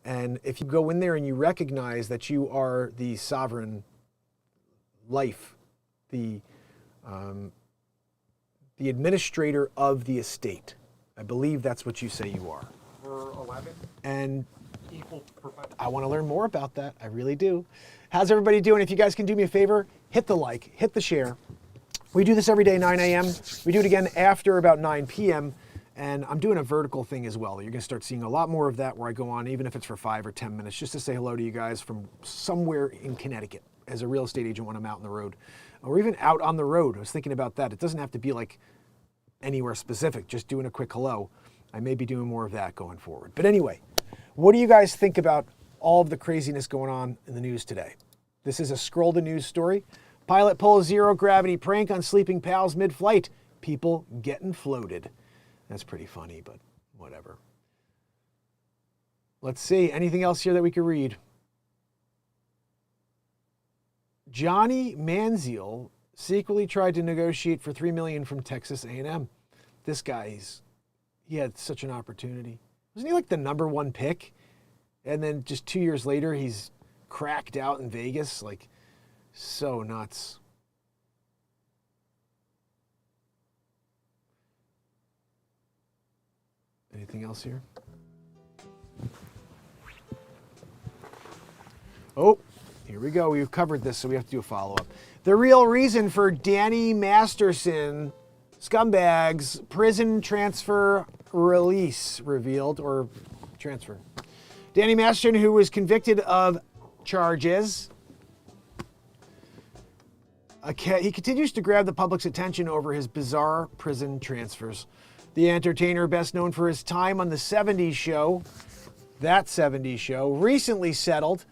And if you go in there and you recognize that you are the sovereign life, the administrator of the estate, I believe that's what you say you are. For 11. And Equal professional. I want to learn more about that. I really do. How's everybody doing? If you guys can do me a favor, hit the like, hit the share. We do this every day, 9 a.m. We do it again after about 9 p.m. And I'm doing a vertical thing as well. You're going to start seeing a lot more of that where I go on, even if it's for 5 or 10 minutes, just to say hello to you guys from somewhere in Connecticut as a real estate agent when I'm out on the road, or even out on the road. I was thinking about that. It doesn't have to be like anywhere specific, just doing a quick hello. I may be doing more of that going forward. But anyway, what do you guys think about all of the craziness going on in the news today? This is a Scroll the News story. Pilot pulls zero gravity prank on sleeping pals mid-flight. People getting floated. That's pretty funny, but whatever. Let's see. Anything else here that we could read? Johnny Manziel secretly tried to negotiate for $3 million from Texas A&M. This guy's, he had such an opportunity. Wasn't he like the #1 pick? And then just 2 years later, he's cracked out in Vegas. Like, so nuts. Anything else here? Oh, here we go. We've covered this, so we have to do a follow-up. The real reason for Danny Masterson scumbags prison transfer release revealed, or transfer. Danny Masterson, who was convicted of charges, he continues to grab the public's attention over his bizarre prison transfers. The entertainer, best known for his time on the 70s show, That 70s Show, recently settled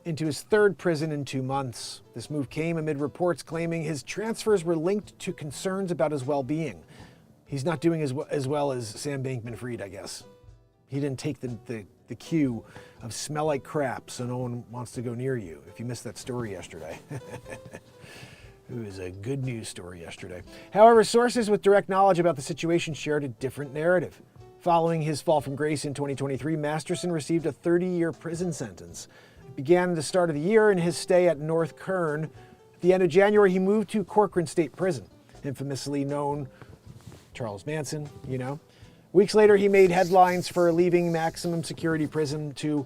into his 3rd prison in 2 months. This move came amid reports claiming his transfers were linked to concerns about his well-being. He's not doing as well as Sam Bankman-Fried, I guess. He didn't take the cue of smell like crap, so no one wants to go near you. If you missed that story yesterday. It was a good news story yesterday. However, sources with direct knowledge about the situation shared a different narrative. Following his fall from grace in 2023, Masterson received a 30-year prison sentence. It began at the start of the year in his stay at North Kern. At the end of January, he moved to Corcoran State Prison, infamously known Charles Manson, you know. Weeks later, he made headlines for leaving maximum security prison to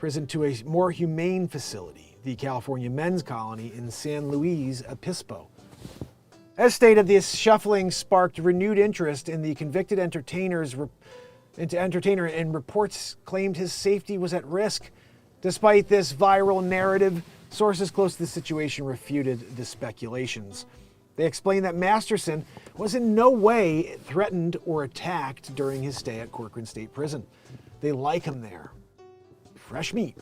a more humane facility, the California Men's Colony in San Luis Obispo. As stated, this shuffling sparked renewed interest in the convicted entertainer, and reports claimed his safety was at risk. Despite this viral narrative, sources close to the situation refuted the speculations. They explained that Masterson was in no way threatened or attacked during his stay at Corcoran State Prison. They like him there. Fresh meat.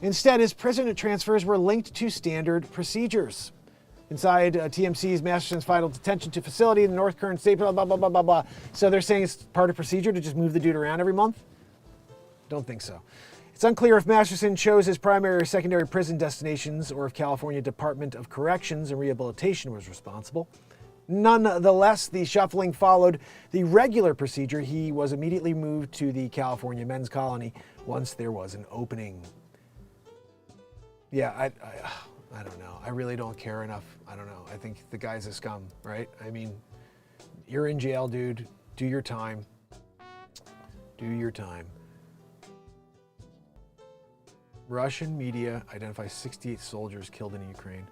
Instead, his prison transfers were linked to standard procedures. Inside TMC's, Masterson's final detention to facility in the North Kern State, blah, blah, blah, blah, blah, blah. So they're saying it's part of procedure to just move the dude around every month? Don't think so. It's unclear if Masterson chose his primary or secondary prison destinations or if California Department of Corrections and Rehabilitation was responsible. Nonetheless, the shuffling followed the regular procedure. He was immediately moved to the California Men's Colony once there was an opening. Yeah, I don't know. I really don't care enough. I don't know. I think the guy's a scum, right? I mean, you're in jail, dude. Do your time. Do your time. Russian media identifies 68 soldiers killed in Ukraine.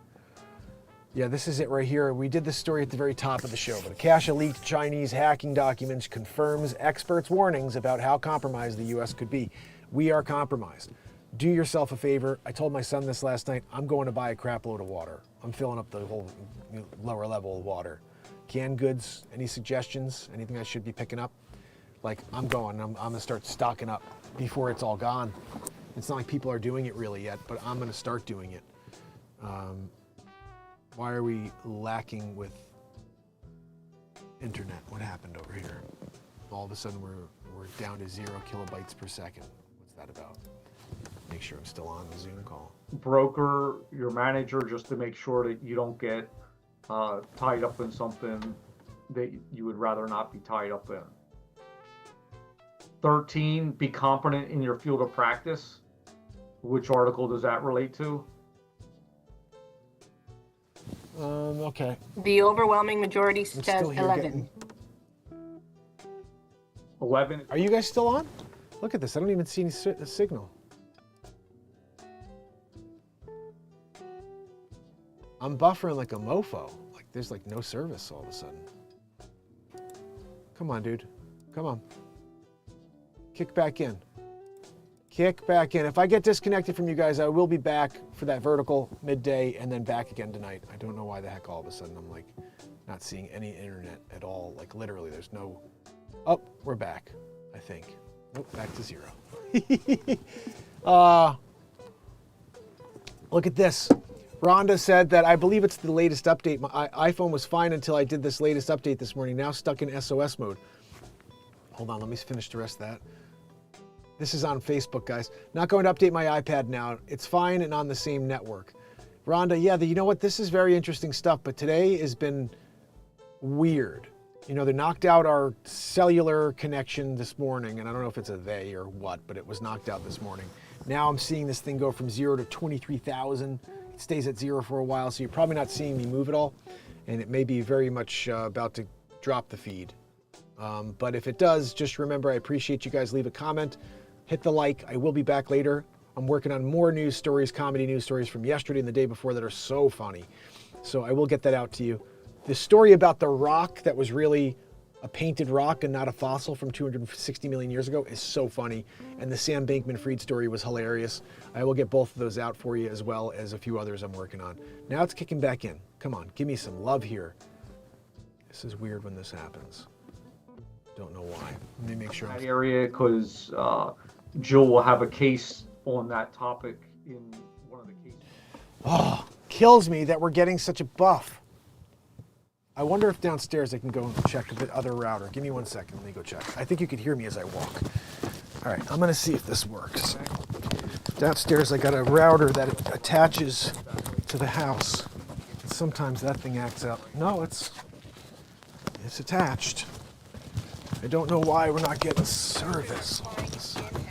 Yeah, this is it right here. We did this story at the very top of the show, but a cache of leaked Chinese hacking documents confirms experts' warnings about how compromised the U.S. could be. We are compromised. Do yourself a favor. I told my son this last night. I'm going to buy a crap load of water. I'm filling up the whole lower level of water. Canned goods, any suggestions? Anything I should be picking up? Like, I'm going to start stocking up before it's all gone. It's not like people are doing it really yet, but I'm going to start doing it. Why are we lacking with internet? What happened over here? All of a sudden we're down to 0 kilobytes per second. What's that about? Make sure I'm still on the Zoom call. Broker your manager just to make sure that you don't get tied up in something that you would rather not be tied up in. 13, be competent in your field of practice. Which article does that relate to? Okay. The overwhelming majority I'm says still here 11. 11. Are you guys still on? Look at this. I don't even see any signal. I'm buffering like a mofo. Like there's like no service all of a sudden. Come on, dude. Come on. Kick back in. Kick back in. If I get disconnected from you guys, I will be back for that vertical midday and then back again tonight. I don't know why the heck all of a sudden I'm like not seeing any internet at all. Like literally there's no, oh, we're back, I think. Nope, back to 0. Look at this. Rhonda said that I believe it's the latest update. My iPhone was fine until I did this latest update this morning. Now stuck in SOS mode. Hold on, let me finish the rest of that. This is on Facebook, guys. Not going to update my iPad now. It's fine and on the same network. Rhonda, yeah, you know what? This is very interesting stuff, but today has been weird. You know, they knocked out our cellular connection this morning, and I don't know if it's a they or what, but it was knocked out this morning. Now I'm seeing this thing go from 0 to 23,000. It stays at 0 for a while, so you're probably not seeing me move at all, and it may be very much about to drop the feed. But if it does, just remember I appreciate you guys. Leave a comment, hit the like. I will be back later. I'm working on more news stories, comedy news stories from yesterday and the day before that are so funny. So I will get that out to you. The story about the rock that was really a painted rock and not a fossil from 260 million years ago is so funny. And the Sam Bankman-Fried story was hilarious. I will get both of those out for you as well as a few others I'm working on. Now it's kicking back in. Come on, give me some love here. This is weird when this happens. Don't know why. Let me make sure. That area, because Jill will have a case on that topic in one of the cases. Oh, kills me that we're getting such a buff. I wonder if downstairs I can go and check the other router. Give me 1 second. Let me go check. I think you could hear me as I walk. All right, I'm going to see if this works. Downstairs I got a router that attaches to the house. And sometimes that thing acts up. No, it's attached. I don't know why we're not getting service all of a sudden.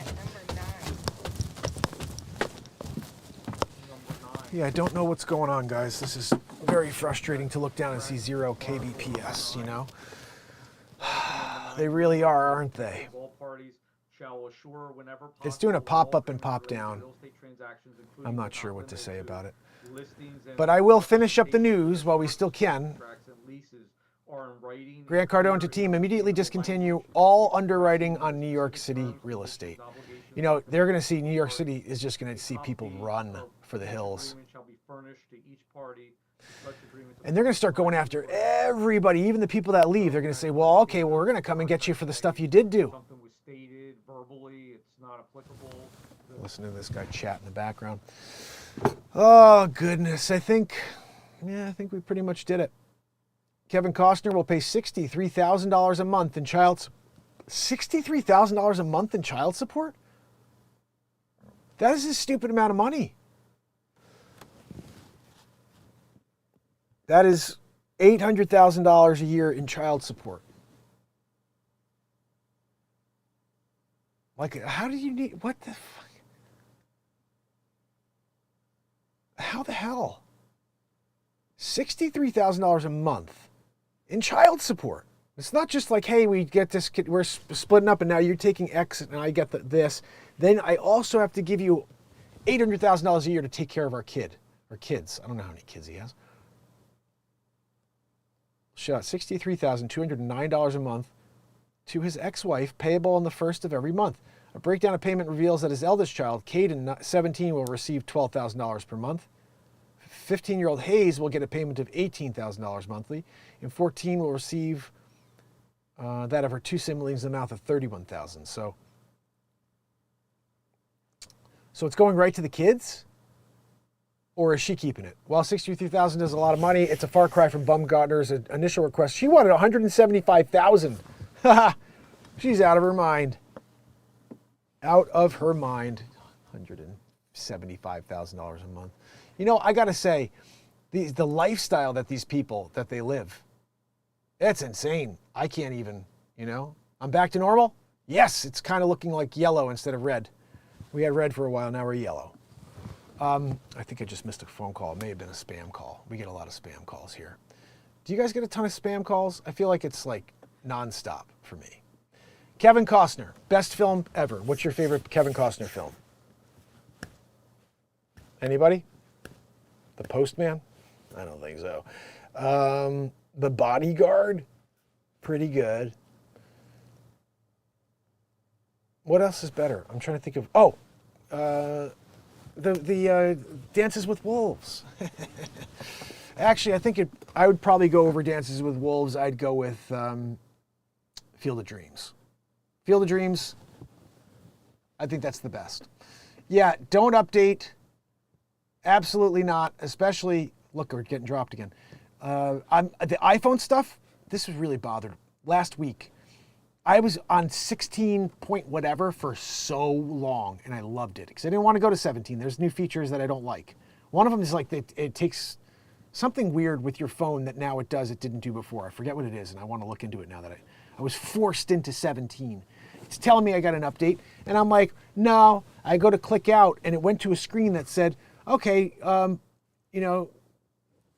Yeah, I don't know what's going on, guys. This is very frustrating to look down and see 0 kbps, you know? They really are, aren't they? It's doing a pop up and pop down. I'm not sure what to say about it. But I will finish up the news while we still can. Grant Cardone to team, immediately discontinue all underwriting on New York City real estate. You know, they're going to see New York City is just going to see people run for the hills. And they're going to start going after everybody, even the people that leave. They're going to say, well, okay, well, we're going to come and get you for the stuff you did do. Listen to this guy chat in the background. Oh, goodness. I think we pretty much did it. Kevin Costner will pay $63,000 a month in $63,000 a month in child support? That is a stupid amount of money. That is $800,000 a year in child support. Like, how do you need, what the fuck? How the hell? $63,000 a month in child support. It's not just like, hey, we get this, we're splitting up and now you're taking X and I get this. Then I also have to give you $800,000 a year to take care of our kid or kids. I don't know how many kids he has. Shut out $63,209 a month to his ex-wife, payable on the first of every month. A breakdown of payment reveals that his eldest child, Caden, 17, will receive $12,000 per month. 15-year-old Hayes will get a payment of $18,000 monthly, and 14 will receive that of her two siblings in the amount of $31,000. So it's going right to the kids, or is she keeping it? While $63,000 is a lot of money, it's a far cry from Bumgarner's initial request. She wanted $175,000. She's out of her mind. Out of her mind. $175,000 a month. You know, I got to say, the lifestyle that these people, that they live, it's insane. I can't even, you know. I'm back to normal? Yes, it's kind of looking like yellow instead of red. We had red for a while, now we're yellow. I think I just missed a phone call. It may have been a spam call. We get a lot of spam calls here. Do you guys get a ton of spam calls? I feel like it's like nonstop for me. Kevin Costner, best film ever. What's your favorite Kevin Costner film? Anybody? The Postman? I don't think so. The Bodyguard? Pretty good. What else is better? I'm trying to think of. Oh, the Dances with Wolves. Actually, I think I would probably go over Dances with Wolves. I'd go with Field of Dreams. Field of Dreams. I think that's the best. Yeah, don't update. Absolutely not. Especially, look, we're getting dropped again. The iPhone stuff. This was really bothered. Last week, I was on 16 point whatever for so long, and I loved it because I didn't want to go to 17. There's new features that I don't like. One of them is like it takes something weird with your phone that now it does it didn't do before. I forget what it is, and I want to look into it now that I was forced into 17. It's telling me I got an update, and I'm like, no. I go to click out, and it went to a screen that said, okay,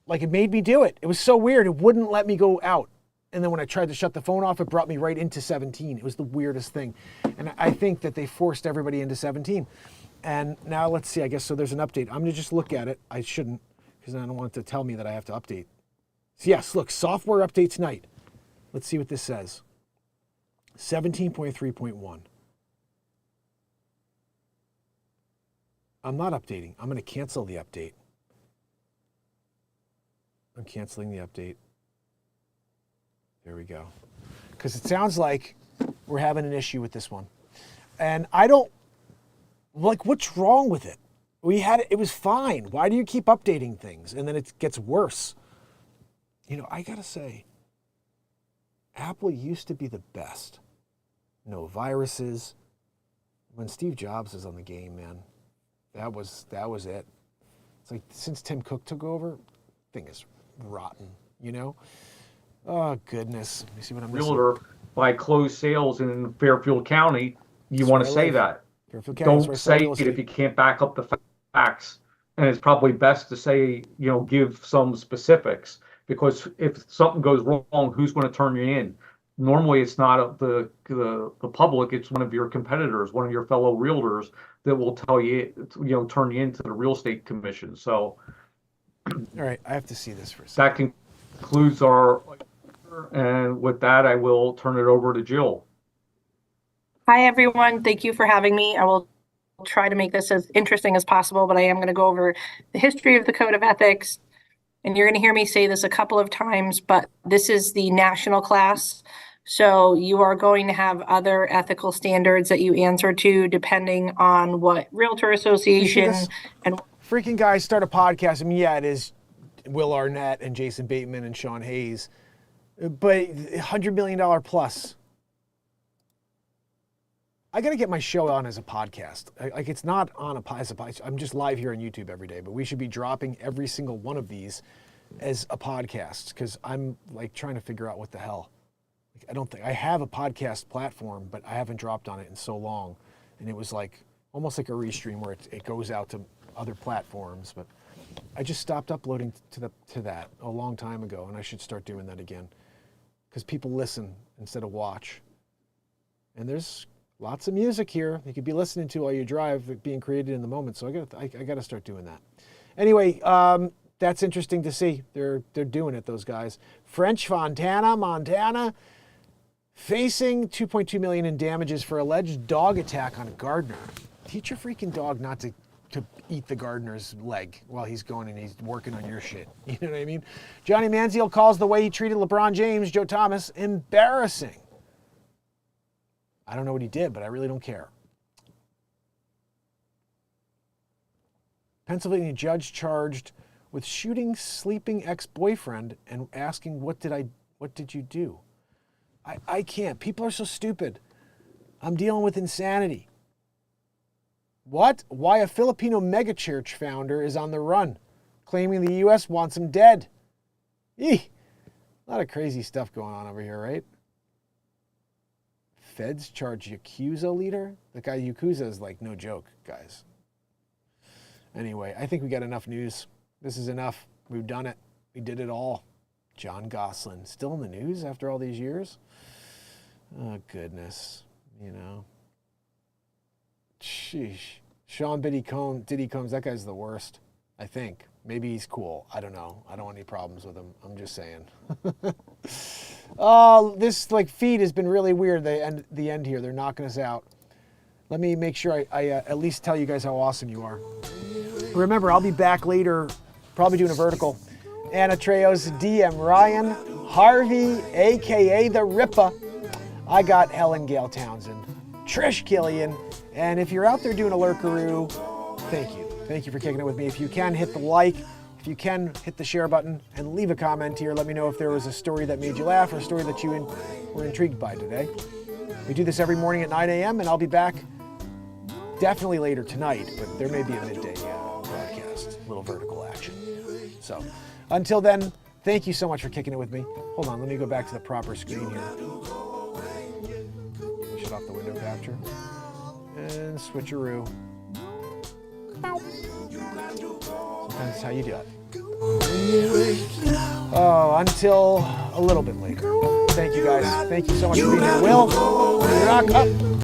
like it made me do it. It was so weird. It wouldn't let me go out. And then when I tried to shut the phone off, it brought me right into 17. It was the weirdest thing. And I think that they forced everybody into 17. And now let's see, I guess, so there's an update. I'm gonna just look at it. I shouldn't, because I don't want it to tell me that I have to update. So yes, look, software update tonight. Let's see what this says. 17.3.1. I'm not updating. I'm gonna cancel the update. I'm canceling the update. There we go. Because it sounds like we're having an issue with this one. And I don't, like, what's wrong with it? We had it, it was fine. Why do you keep updating things? And then it gets worse. You know, I gotta say, Apple used to be the best. No viruses. When Steve Jobs was on the game, man, that was it. It's like, since Tim Cook took over, thing is rotten, you know? Oh, goodness. Let me see what I'm missing. Realtor by closed sales in Fairfield County, you want to say that. Fairfield County, Don't say it if you can't back up the facts. And it's probably best to say, give some specifics, because if something goes wrong, who's going to turn you in? Normally, it's not the public. It's one of your competitors, one of your fellow realtors that will tell you, turn you into the real estate commission. So, all right, I have to see this for a second. That concludes our. And with that, I will turn it over to Jill. Hi, everyone. Thank you for having me. I will try to make this as interesting as possible, but I am going to go over the history of the Code of Ethics. And you're going to hear me say this a couple of times, but this is the national class. So you are going to have other ethical standards that you answer to depending on what Realtor Association and freaking guys start a podcast. I mean, yeah, it is Will Arnett and Jason Bateman and Sean Hayes. But $100 million plus. I got to get my show on as a podcast. Like, it's not on as a podcast. I'm just live here on YouTube every day, but we should be dropping every single one of these as a podcast, because I'm like trying to figure out what the hell. Like, I don't think I have a podcast platform, but I haven't dropped on it in so long. And it was like almost like a restream where it goes out to other platforms. But I just stopped uploading to that a long time ago, and I should start doing that again. Because people listen instead of watch. And there's lots of music here you could be listening to while you drive, being created in the moment. So I got to start doing that. Anyway, that's interesting to see. They're doing it, those guys. French Montana, facing $2.2 million in damages for alleged dog attack on a gardener. Teach your freaking dog not to eat the gardener's leg while he's going and he's working on your shit. You know what I mean? Johnny Manziel calls the way he treated LeBron James, Joe Thomas, embarrassing. I don't know what he did, but I really don't care. Pennsylvania judge charged with shooting sleeping ex-boyfriend and asking, what did you do? I can't. People are so stupid. I'm dealing with insanity. What? Why a Filipino megachurch founder is on the run, claiming the U.S. wants him dead. Eeh. A lot of crazy stuff going on over here, right? Feds charge Yakuza leader? The guy Yakuza is like no joke, guys. Anyway, I think we got enough news. This is enough. We've done it. We did it all. John Gosselin, still in the news after all these years? Oh, goodness. Sheesh. Sean Diddy Combs, that guy's the worst, I think. Maybe he's cool. I don't know. I don't want any problems with him. I'm just saying. Oh, this feed has been really weird. The end here. They're knocking us out. let me make sure I at least tell you guys how awesome you are. Remember, I'll be back later, probably doing a vertical. Anna Treos, DM Ryan, Harvey, AKA The Ripper. I got Helen Gale Townsend, Trish Killian, and if you're out there doing a lurkaroo, thank you. Thank you for kicking it with me. If you can, hit the like. If you can, hit the share button and leave a comment here. Let me know if there was a story that made you laugh or a story that you were intrigued by today. We do this every morning at 9 a.m. and I'll be back definitely later tonight, but there may be a midday broadcast, a little vertical action. So until then, thank you so much for kicking it with me. Hold on, let me go back to the proper screen here. Shut off the window capture. And switcheroo. Sometimes that's how you do it. Oh, until a little bit later. Thank you guys. Thank you so much for being here. Will, rock up.